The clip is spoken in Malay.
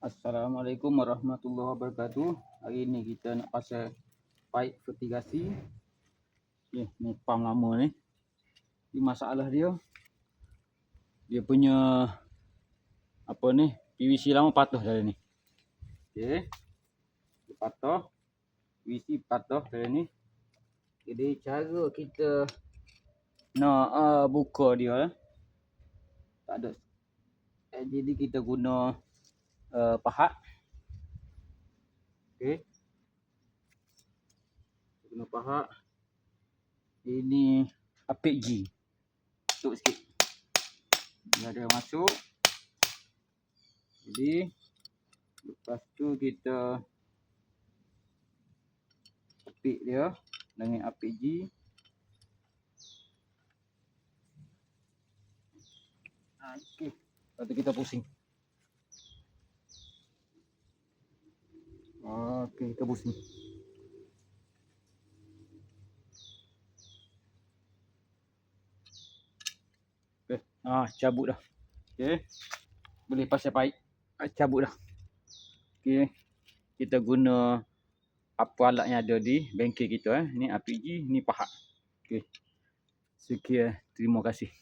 Assalamualaikum warahmatullahi wabarakatuh. Hari ni kita nak pasal pipe vertigasi. Ni pump lama ni. Ni masalah dia punya apa ni, PVC lama patah dari ni. Okey. Dia patah. PVC patah dari ni. Jadi cara kita nak buka dia tak ada. Jadi kita guna pahat. Okey. Guna pahat. Ini apik G. Tutup sikit. Dia ada masuk. Jadi lepas tu kita apik dia dengan apik G. Okey. Lepas tu kita pusing. Okey, kita pusing. Okey. Cabut dah. Okey. Boleh pasal pipe. Cabut dah. Okey. Kita guna apa alat yang ada di bengkel kita. Ni apik G, ni pahat. Okey. Sekian, terima kasih.